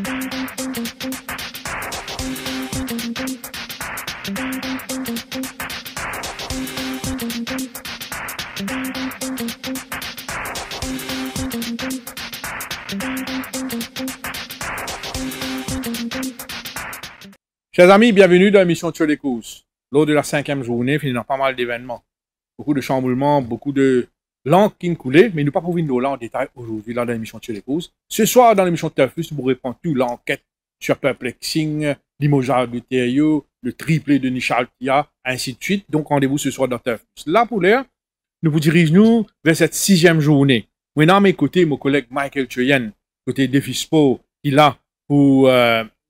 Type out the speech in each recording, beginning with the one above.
Chers amis, bienvenue dans l'émission Sur les courses. Lors de la 5e journée, finissant pas mal d'événements. Beaucoup de chamboulements, beaucoup de langues qui coulaient, mais nous pas pour venir là en détail aujourd'hui dans l'émission Sur les courses. Ce soir, dans l'émission Turfus, vous répondre tout l'enquête sur Perplexing, Limoges de Thériault, le triplé de Nichaltia, ainsi de suite. Donc rendez-vous ce soir dans Turfus. Là, pour l'heure, nous vous dirigeons vers cette 6e journée. Maintenant, à mes côtés, mon collègue Michael Choyen, côté Défi Sport, qui est là pour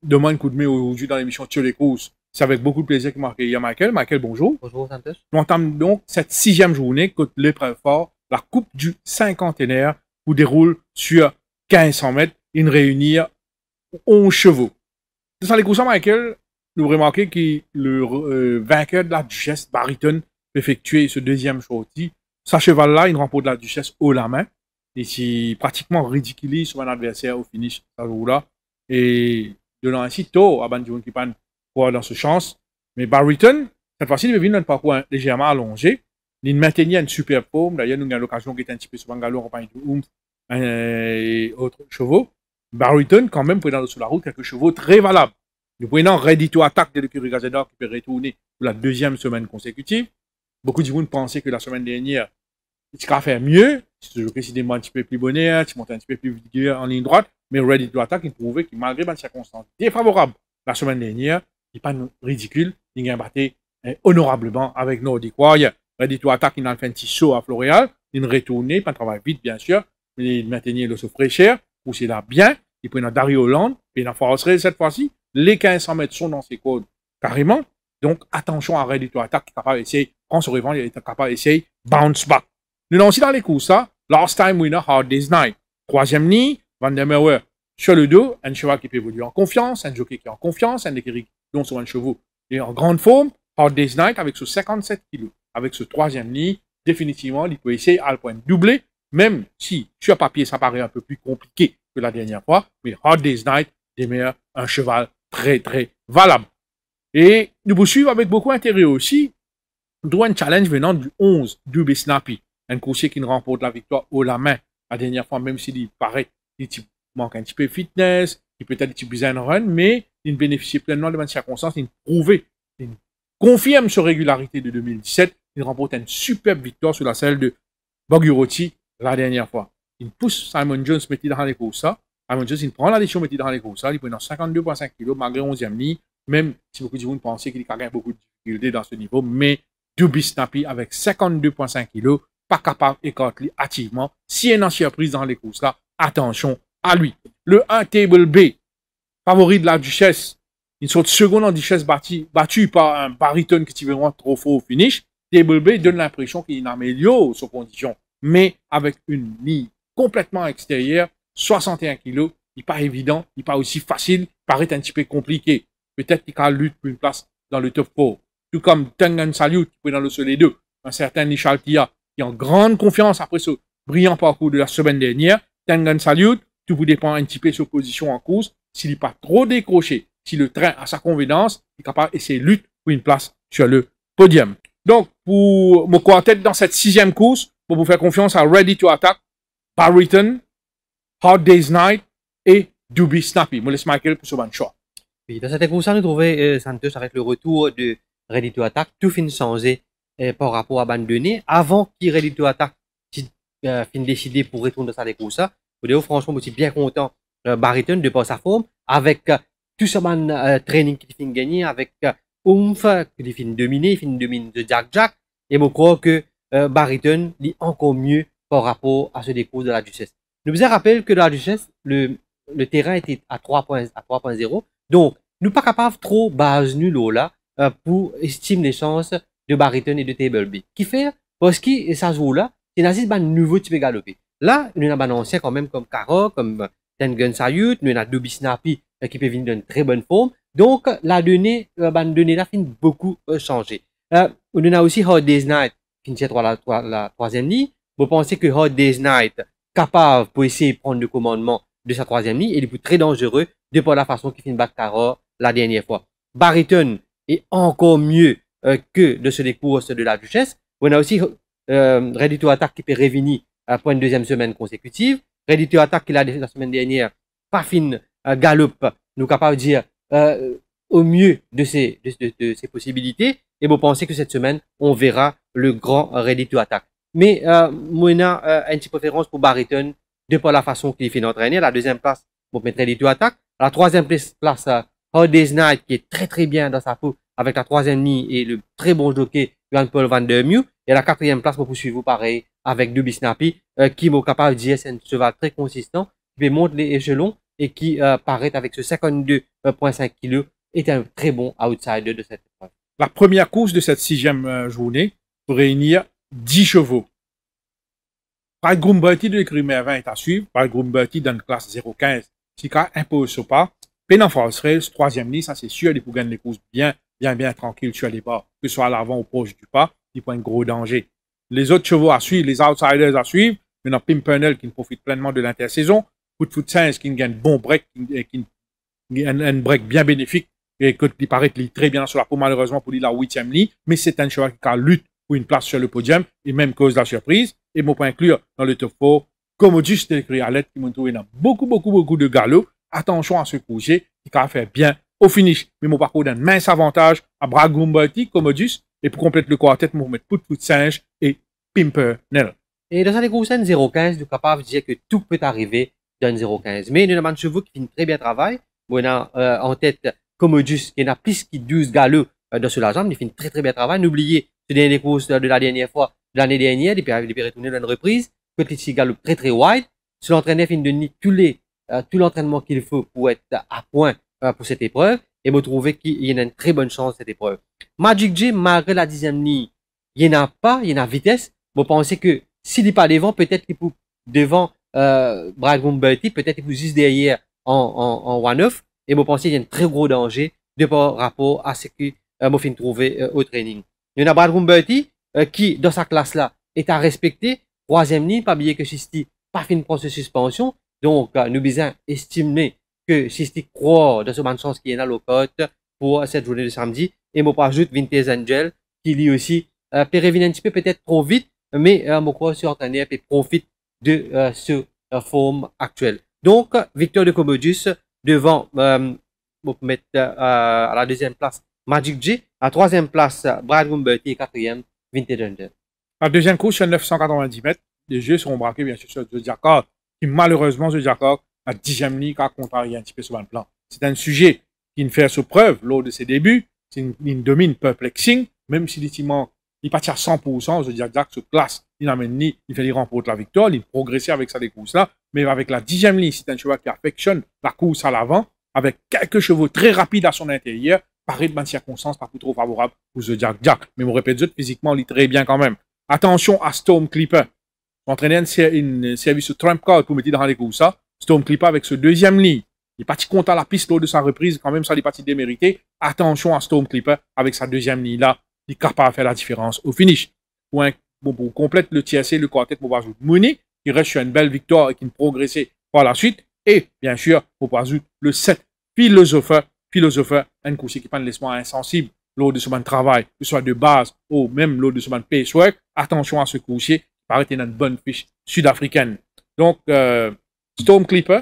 demander un coup de main aujourd'hui dans l'émission Sur les courses. C'est avec beaucoup de plaisir que m'accueille Michael. Michael, bonjour. Bonjour, Santos. Nous entamons donc cette 6e journée, contre l'épreuve fort, la Coupe du Cinquantenaire, qui déroule sur 1500 mètres, une réunir 11 chevaux. Dans les courses, Michael, nous remarquons que le vainqueur de la Duchesse, Barryton, peut effectuer ce deuxième sortie. Sa cheval-là, il remporte la Duchesse haut la main. Et c'est pratiquement ridiculise son adversaire au finish, ce jour-là. Et donnant ainsi tôt à Banjoun qui panne pour dans ce chance. Mais Barryton, cette fois-ci, il veut venir dans un parcours légèrement allongé. Il maintenait une super forme. D'ailleurs, nous avons l'occasion qui est un petit peu sur Bangalo en compagnie de Oomph et autres chevaux. Barryton, quand même, peut dans sur la route quelques chevaux très valables. Nous prenons Ready to Attack de l'écurie Gazador qui peut retourner pour la 2e semaine consécutive. Beaucoup de monde pensaient que la semaine dernière, il va faire mieux. C'est toujours décidément un petit peu plus bonheur, tu montes un petit peu plus vigueur en ligne droite. Mais Ready to Attack, il prouvait que malgré les circonstances défavorables la semaine dernière, il n'est pas ridicule. Il a battu honorablement avec Nordic Warrior. Ready to Attack, il a fait un petit saut à Floréal. Il a retourné, il travaille vite, bien sûr. Mais il maintenait le saut fraîcheur. Ou c'est là bien. Il prend Dario Hollande. Et il a forcé cette fois-ci. Les 1500 mètres sont dans ses codes carrément. Donc, attention à Ready to Attack, qui est capable d'essayer, prend son revanche, il est capable d'essayer bounce back. Nous avons aussi dans les courses, ça, Last Time Winner, Hard Day's Night. 3e ligne, Van der Merwe sur le dos, un cheval qui peut évoluer en confiance, un jockey qui est en confiance, un écurie dont sur un chevaux est en grande forme. Hard Day's Night avec ce 57 kg. Avec ce 3e ligne, définitivement, il peut essayer à le point doubler, même si sur papier ça paraît un peu plus compliqué que la dernière fois. Mais Hard Day's Night demeure un cheval très très valable. Et nous poursuivons avec beaucoup d'intérêt aussi. Nous un challenge venant du 11, Duby Snappy. Un coursier qui ne remporte la victoire haut la main. La dernière fois, même s'il paraît qu'il manque un petit peu de fitness, il peut être un petit peu un run, mais il bénéficie pleinement de bonnes circonstances, il confirme sa régularité de 2017, il remporte une superbe victoire sur la selle de Boguroti la dernière fois. Il pousse Simon Jones mettre dans les courses. Simon Jones, il prend la décision de mettre dans les courses. Il prend dans 52,5 kg, malgré 11e ligne, même si beaucoup de gens pensaient qu'il y a beaucoup de difficultés dans ce niveau, mais Duby Snappy avec 52,5 kg, pas capable d'écarter activement. S'il y a une surprise dans les courses là, attention à lui. Le 1 Table B, favori de la Duchesse, une sorte de seconde en Duchesse battu par un Barryton qui est vraiment trop fort au finish. Table B donne l'impression qu'il améliore ses conditions, mais avec une ligne complètement extérieure, 61 kg, il n'est pas évident, il n'est pas aussi facile, il paraît un petit peu compliqué. Peut-être qu'il a lutte pour une place dans le top 4. Tout comme Tengan Salut, qui est dans le soleil 2, un certain Nichaltia, qui est en grande confiance après ce brillant parcours de la semaine dernière. Tengan Salut, tout vous dépend un petit peu de sa position en course. S'il n'est pas trop décroché, si le train a sa convenance, il est capable d'essayer de lutter pour une place sur le podium. Donc, pour mon quartet dans cette 6e course, pour vous faire confiance à Ready to Attack, Barryton, Hard Day's Night et Duby Snappy. Je laisse Michael pour ce bon choix. Oui, dans cette course, nous trouvons Santos avec le retour de Ready to Attack, tout fin changé par rapport à abandonné avant qu'il Ready to Attack fin décidé pour retourner dans cette course. Franchement, je suis bien content Barryton de par sa forme avec tout ce training qu'il fin gagné avec Oomph qui fin dominé, fin domine de Jack et je crois que Barryton est encore mieux par rapport à ce décours de la Duchesse. Nous vous rappelle que dans la Duchesse, le terrain était à 3.0, donc nous pas capable trop base nul là pour estimer les chances de Barryton et de Table B. Qui fait parce que ça joue là, c'est un nouveau type de galopé. Là, nous avons un ancien quand même comme Caro, comme Tengan Sayut, nous avons Duby Snappy qui peut venir d'une très bonne forme. Donc, la donnée là fin beaucoup changer. Nous avons aussi Hard Day's Night qui est la 3e ligne. Vous pensez que Hard Day's Night capable pour essayer de prendre le commandement de sa 3e ligne, il est très dangereux de par la façon qu'il finit battre Caror la dernière fois. Barrington est encore mieux que de ce décours de la Duchesse. On a aussi Ready to Attack qui peut revenir pour une deuxième semaine consécutive. Ready to Attack qui l'a la semaine dernière, pas fin galop, nous capables de dire au mieux de ses possibilités. Et vous pensez que cette semaine, on verra le grand Ready to Attack. Mais moi, on a une petite préférence pour Barrington de par la façon qu'il fait entraîner. La deuxième place, pour mettre Ready to Attack. La troisième place, Hard Day's Night, qui est très très bien dans sa peau, avec la troisième ligne et le très bon jockey, Johan-Paul van der Meeuw. Et la quatrième place, pour poursuivre pareil, avec Duby Snappy, qui est capable de dire c'est un cheval très consistant, qui monte les échelons et qui paraît avec ce 52,5 kg, est un très bon outsider de cette épreuve. La première course de cette 6e journée pour réunir 10 chevaux. Par Grumberti de l'écurie Mervin est à suivre. Par Grumberti dans la classe 0,15. Sika impose ce pas. Penan Force Rails, 3e ligne, ça c'est sûr, il peut gagner les courses bien tranquilles sur les bas, que ce soit à l'avant ou proche du pas, il prend un gros danger. Les autres chevaux à suivre, les outsiders à suivre, maintenant Pimpernel qui profite pleinement de l'intersaison, Foot Science qui gagne bon break, qui un break bien bénéfique, et qui paraît qu'il est très bien sur la peau, malheureusement pour lui la 8e ligne, mais c'est un cheval qui lutte pour une place sur le podium, et même cause la surprise, et mon point inclure dans le top 4, Commodus de l'écurie Alette qui m'a trouvé dans beaucoup de galops. Attention à ce coucher qui a fait bien au finish. Mais mon parcours donne mince avantage à Bragumberti, Commodus, et pour compléter le quartet, je vais mettre Foot Singe et Pimpernel. Et dans cette course 0,15, nous sommes capables de dire que tout peut arriver dans 0,15. Mais nous avons un chevaux qui fait très bien travail. On a en tête Commodus qui n'a plus que 12 galops dans ce la jambe. Il fait très très bien travail. N'oubliez ce dernier course de la dernière fois, de l'année dernière, il peut retourner dans une reprise. Petit petit galop très très wide. Ce l'entraîneur finit de nier tout l'entraînement qu'il faut pour être à point pour cette épreuve et me trouver qu'il y a une très bonne chance cette épreuve. Magic J, malgré la 10e ligne, il n'y en a pas, il y en a vitesse. Vous pensez que s'il n'est pas devant, peut-être qu'il peut devant Brad Gumberti, peut-être qu'il peut juste derrière en 1-9 et vous pensez qu'il y a un très gros danger de par rapport à ce que vous finissez trouver au training. Il y en a Brad Gumberti qui, dans sa classe-là, est à respecter. 3e ligne, pas oublier que Sisti pas fait une processus de suspension. Donc, nous devons estimer que Sisti croit dans ce bonne chance qui est dans le cote pour cette journée de samedi. Et moi, ajoute Vintage Angel, qui lui aussi, peut revenir un petit peu peut-être trop vite, mais moi, crois sur entraîneur peut profiter de ce forme actuelle. Donc, victoire de Commodus devant, vous mettre à la 2e place Magic J, à la 3e place Brad Gumberti et 4e Vintage Angel. La deuxième course sur 990 mètres, les jeux seront braqués bien sûr sur Zodiac Hawk, qui malheureusement Zodiac Hawk, la 10e ligne, a contrarié un petit peu sur le plan. C'est un sujet qui ne fait sous preuve lors de ses débuts. C'est une ligne domine perplexing, même si il partit à 100%, Zodiac Hawk se classe, il n'amène ni, il fait les remporte la victoire, il progresse avec ça des courses là, mais avec la 10e ligne, c'est un cheval qui affectionne la course à l'avant, avec quelques chevaux très rapides à son intérieur, paraît de bonnes circonstances, pas trop favorable pour Zodiac Hawk. Mais mon répète, physiquement, il est très bien quand même. Attention à Storm Clipper. Entraîner une service de trump card pour mettre dans les courses. Storm Clipper avec ce 2e ligne. Il est parti contre la piste lors de sa reprise. Quand même, ça est parti démérité. Attention à Storm Clipper avec sa 2e ligne là. Il est capable de faire la différence au finish. Pour compléter le TSC, le quartet, pour ajouter Mooney, qui reste sur une belle victoire et qui ne progressait par la suite. Et, bien sûr, pour ajouter le 7 Philosopher, un coursier qui prend le laissement insensible lors de ce travail, que ce soit de base ou même lors de ce pacework. Attention à ce coursier qui paraît être une bonne fiche sud-africaine. Donc, Storm Clipper,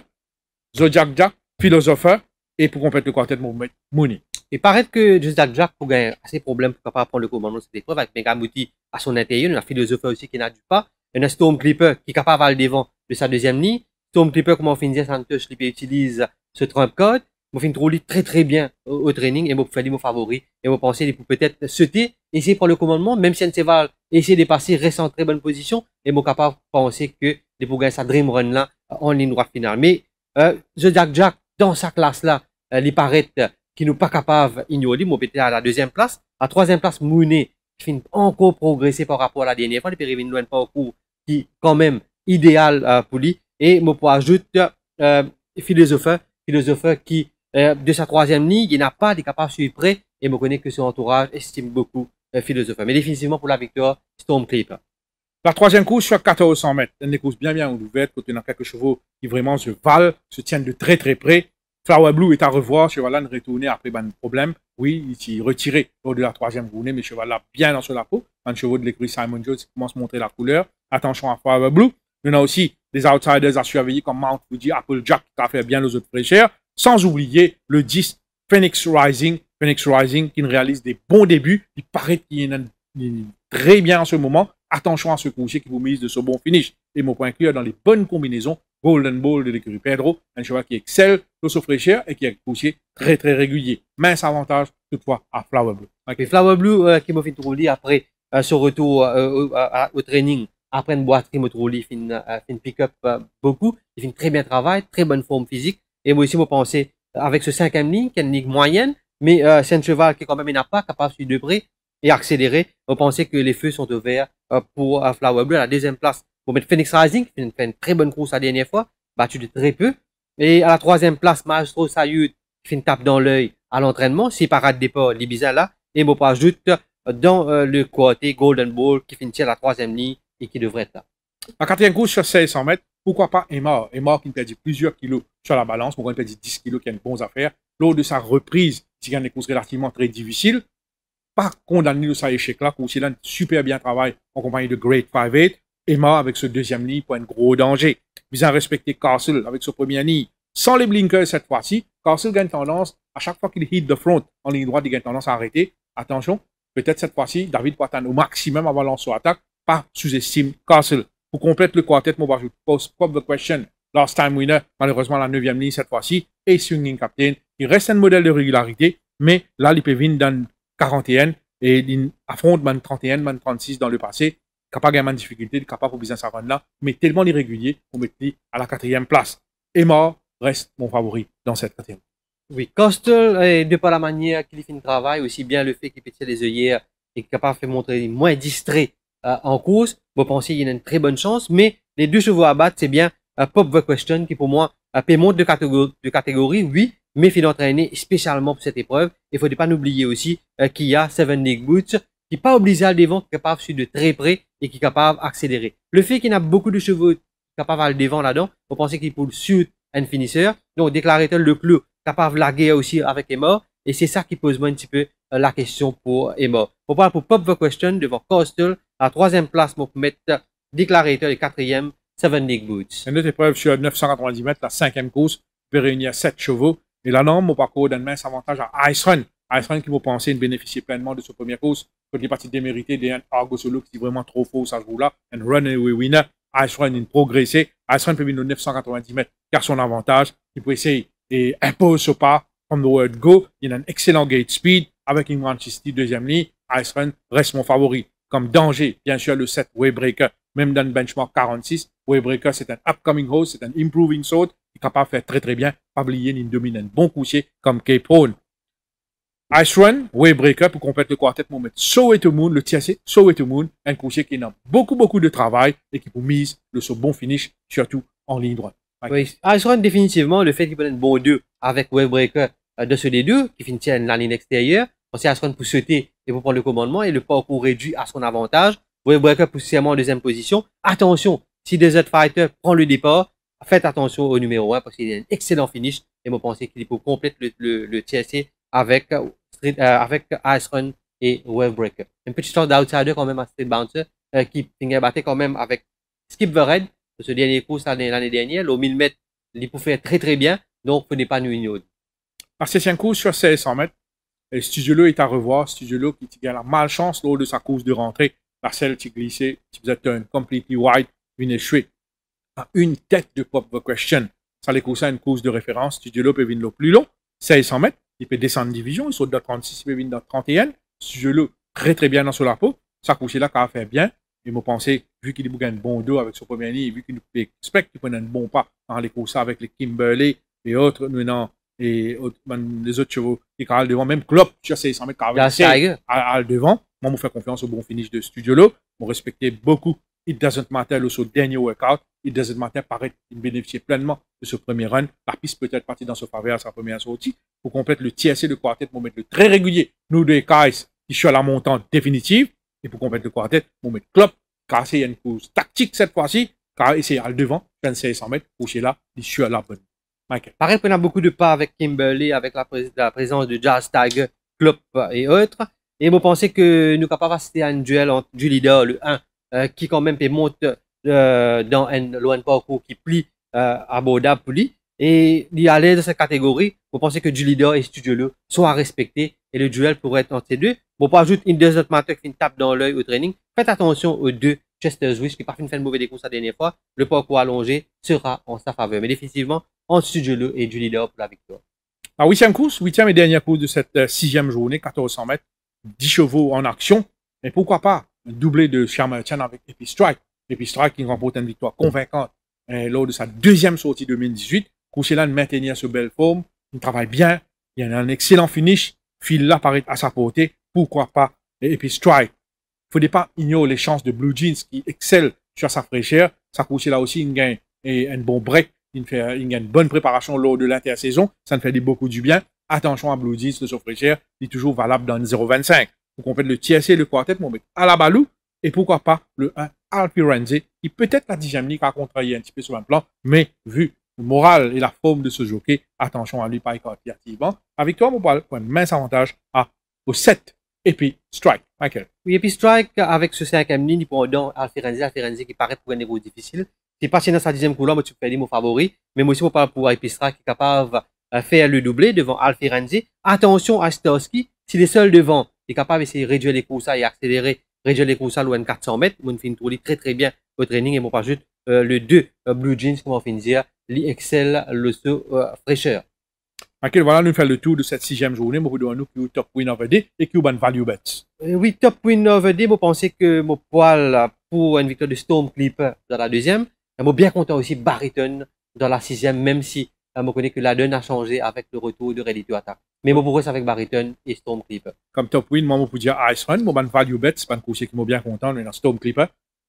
Zodiac Jack, Philosopher, et pour compléter le quartet de mouvement, Mooney. Il paraît que Zodiac Jack, pour gagner assez de problèmes, pour capable prendre le commandement de cette épreuve, avec Megamouti à son intérieur, il y a un Philosopher aussi qui n'a du pas, il y a un Storm Clipper qui est capable d'aller devant de sa 2e ligne. Storm Clipper, comme on finit dire, Santos, il utilise ce trump code. Vous finissez trop très très bien au training et vous faites mon favori et vous pensez qu'il peut peut-être sauter, essayer de prendre le commandement, même si un va essayer de passer, reste en très bonne position et vous capable de penser que les pour gagner sa dream run là en ligne droite finale. Mais Zodiac Jack dans sa classe là, il paraît qu'il n'est pas capable d'ignorer. Moi peut-être à la 2e place, à la 3e place Mooney qui finit encore progresser par rapport à la dernière fois, il peut revenir loin de parcours qui quand même idéal pour lui et moi pour ajouter Philosopher qui de sa 3e ligne, il n'a pas, il est capable de suivre près et me connaît que son entourage estime beaucoup Philosopher. Mais définitivement pour la victoire, Storm Clipper. La 3e course sur 1400 mètres, une course bien ouvertes, côté dans quelques chevaux qui vraiment se valent, se tiennent de très très près. Flower Blue est à revoir. Cheval là, retourné après un problème. Oui, il s'est retiré lors de la troisième journée, mais cheval là, bien dans la peau. Un chevaux de l'écurie Simon Jones qui commence à montrer la couleur. Attention à Flower Blue. Il y en a aussi des outsiders à surveiller comme Mount Fuji, Applejack qui a fait bien aux autres fraîcheurs. Sans oublier le 10, Phoenix Rising. Phoenix Rising qui réalise des bons débuts. Il paraît qu'il est très bien en ce moment. Attention à ce coursier qui vous mise de ce bon finish. Et mon point clé dans les bonnes combinaisons. Golden Ball de l'écurie Pedro, un cheval qui excelle au saut fraîcheur et qui est un coursier très très régulier. Mince avantage toutefois à Flower Blue. Okay. Flower Blue qui m'a fait trouver après son retour au training, après une boîterie, m'a trouvé fin pick-up beaucoup. Il fait très bien travail, très bonne forme physique. Et moi aussi, moi pensais avec ce 5e ligne, qui est une ligne moyenne, mais c'est un cheval qui est quand même n'a pas capable de suivre de près et accélérer. On pensait que les feux sont ouverts pour Flower Blue à la 2e place. Pour mettre Phoenix Rising, qui fait une très bonne course la dernière fois, battu de très peu. Et à la 3e place, Maestro Sayud, qui fait une tape dans l'œil à l'entraînement. C'est parade de départ, il est bizarre là. Et moi, ajoute dans le côté Golden Ball, qui finit à la 3e ligne et qui devrait être là. En 4e course sur 1600 mètres, pourquoi pas Emma qui perdit plusieurs kilos sur la balance, pourquoi il perdit 10 kilos, qui a une bonne affaire. Lors de sa reprise, il gagne des courses relativement très difficiles. Pas condamné de sa échec là, coursier là, super bien travail en compagnie de Great 5-8. Emma avec ce 2e nid pour un gros danger. Visant à respecter Castle avec ce 1er nid. Sans les blinkers cette fois-ci, Castle gagne tendance, à chaque fois qu'il hit the front en ligne droite, il gagne tendance à arrêter. Attention, peut-être cette fois-ci, David peut atteindre au maximum avant lancer attaque, pas sous-estime Castle. Pour compléter le quartet, moi, je pose pop the question. Last time winner, malheureusement, la 9e ligne cette fois-ci, et Swinging Captain, il reste un modèle de régularité, mais là, il peut venir dans 41 et il affronte man 31, man 36 dans le passé. Capable de difficulté, capable pour business avant là, mais tellement irrégulier, on met à la 4e place. Emma reste mon favori dans cette 4e. Oui, Castle, de par la manière qu'il fait le travail, aussi bien le fait qu'il pétille les œillères et capable de faire montrer moins distrait en course, vous pensez qu'il y a une très bonne chance, mais les 2 chevaux à battre, c'est bien Pop the Question qui pour moi monte de catégorie, oui, mais il entraîné spécialement pour cette épreuve. Il ne faut pas oublier aussi qu'il y a 7 Nick Boots qui n'est pas obligé à devant, qui est capable de suivre de très près et qui est capable d'accélérer. Le fait qu'il y a beaucoup de chevaux capables à le devant là-dedans, vous pensez qu'il peut le suivre un finisseur. Donc, déclarer le clou, capable de laguer aussi avec Emma. Et c'est ça qui pose moi un petit peu la question pour Emma. Pour parler pour Pop the Question devant Castle, à la 3e place, pour mettre déclarateur et 4e, 7 Nick Boots. Une autre épreuve sur 990 mètres, la 5e course, peut réunir 7 chevaux. Et là, non, mon parcours donne mince avantage à Ice Run. Ice Run qui va penser de bénéficier pleinement de ce première course. Quand les parties déméritées des Argo Solo qui est vraiment trop faux, ça joue là. Un runaway winner. Ice Run est progressé. Ice Run peut venir aux 990 mètres car son avantage. Il peut essayer et impose ce pas from the word go. Il a un excellent gate speed avec une Manchester 2e ligne. Ice Run reste mon favori. Comme danger, bien sûr, le 7 Waybreaker, même dans le benchmark 46. Waybreaker, c'est un upcoming horse, c'est un improving sort. Il est capable de faire très très bien. Pas oublier, il domine un bon coursier comme Cape Horn. Ice Run, Waybreaker, pour compléter le quartet, on met Soweto Moon, le TSC, Soweto Moon, un coursier qui a beaucoup de travail et qui vous mise de ce bon finish, surtout en ligne droite. Oui, Ice Run, définitivement, le fait qu'il prenne un bon 2 avec Waybreaker de ce des deux, qui finit la ligne extérieure, on sait Ice Run pour sauter et pour prendre le commandement et le parcours réduit à son avantage. Waybreaker poussièrement en 2e position. Attention, si Desert Fighter prend le départ, faites attention au numéro 1 parce qu'il a un excellent finish et moi pensez qu'il peut compléter le TSC avec Ice Run et Wavebreaker. Une petite sorte d'outsider quand même à Street Bouncer qui finit battre quand même avec Skip the Red. Ce dernier course l'année dernière, au 1000 mètres, il peut faire très bien, donc il n'est pas une autre. La 7e course sur 1600 mètres, Studiolo est à revoir. Studiolo qui a la malchance lors de sa course de rentrée. La selle qui glissait, qui faisait turn completely wide, une échouée. À une tête de Pop the Question. Ça les course à une course de référence. Studiolo peut venir le plus long, 1600 mètres. Il peut descendre division, il saute de 36, il peut venir dans 31. Studiolo très bien dans sur la peau. Ça course là qui a fait bien. Et moi pensais, vu qu'il a un bon dos avec son premier nid, et vu qu'il expecte qu'il prenne un bon pas dans les courses avec les Kimberley et autres, maintenant, et les autres chevaux qui carrent devant, même Klopp sur 600 mètres carrés à devant. Moi, je fais confiance au bon finish de Studiolo. Je respecte beaucoup. It doesn't matter le dernier workout. It doesn't matter paraît qu'il bénéficie pleinement de ce premier run. La piste peut être partie dans ce faveur à sa première sortie. Pour compléter le TSC de quartet, pour mettre le très régulier nous deux Kais qui sur la montante définitive. Et pour compléter le quartet, pour mettre Klopp, car c'est une course tactique cette fois-ci, car c'est à le devant, 2600 mètres, couché là, il est sur la bonne. Michael. Pareil qu'on a beaucoup de pas avec Kimberley, avec la présence de Jazz Tiger, Klopp et autres. Et vous pensez que nous sommes capables d'assister à un duel entre du leader, le 1, qui quand même monte dans un loin parcours qui plie abordable pour lui. Et il y a l'aide de cette catégorie. Vous pensez que du leader et Studiolo soient respectés et le duel pourrait être entre ces deux. Bon, pas ajouter une deuxième matter qui tape dans l'œil au training. Faites attention aux deux Chester's Wish qui parfois fait une mauvais décours la dernière fois. Le parcours allongé sera en sa faveur. Mais définitivement, entre Studiolo et du leader pour la victoire. La huitième course, huitième et dernière course de cette sixième journée, 1400 mètres, 10 chevaux en action. Mais pourquoi pas un doublé de Shermerton avec Epistrike. Epistrike qui remporte une victoire convaincante lors de sa deuxième sortie 2018. Course là de maintenir ce belle forme. Il travaille bien. Il y a un excellent finish. Fil là paraît à sa portée. Pourquoi pas Epistrike. Il ne faut pas ignorer les chances de Blue Jeans qui excelle sur sa fraîcheur. Sa course là aussi, il gagne un bon break. Il gagne une bonne préparation lors de l'intersaison. Ça ne fait beaucoup du bien. Attention à Blue Jeans, le saut fraîcheur. Il est toujours valable dans le 0,25. Vous comprenez le tiercé, le quartet, mon mec, à la balou. Et pourquoi pas le 1 Alfie Renzi, qui peut-être la 10e ligue a contrarié un petit peu sur un plan, mais vu le moral et la forme de ce jockey, attention à lui pas écarter activement. Avec toi, mon poil, un mince avantage au 7 Epistrike. Michael. Oui, Epistrike, avec ce 5e ligne, pendant Alfie Renzi qui paraît pour un héros difficile. C'est pas dans sa 10e couleur, mais tu peux dire mon favori. Mais moi aussi, on parle pour Epistrike qui est capable de faire le doublé devant Alfie Renzi. Attention à Starsky, s'il est seul devant, il est capable d'essayer de réduire les courses et accélérer, réduire les courses à loin de 400 mètres. On fait une tournée très très bien au training et on pas juste le 2 Blue Jeans, comme on finit dire, excelle le saut fraîcheur. Michael, voilà, nous faisons le tour de cette 6e journée. Nous vous nous qui est top win of the day et qui est value bets. Oui, top win of the day, vous pensez que mon poil pour une victoire de Storm Clipper dans la 2e. Je suis bien content aussi Barrington dans la 6e, même si je connais que la donne a changé avec le retour de Ready to Attack. Mais moi, pour ça avec Barrington et Storm Clipper. Comme top win, moi, je peux dire Ice Run. Mon value bet, c'est pas un coup qui m'a bien content. Nous, dans Storm Clipper.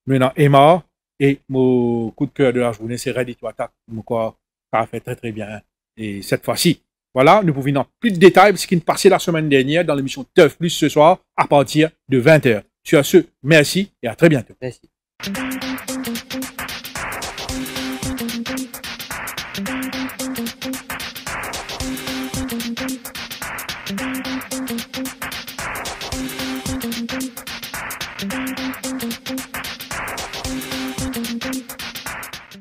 Nous, dans Emma. Et mon coup de cœur de la journée, c'est Ready to Attack. Quoi, ça a fait très très bien. Et cette fois-ci, voilà, nous pouvons dans plus de détails, ce qui est passé la semaine dernière dans l'émission Teuf Plus ce soir à partir de 20h. Sur ce, merci et à très bientôt. Merci.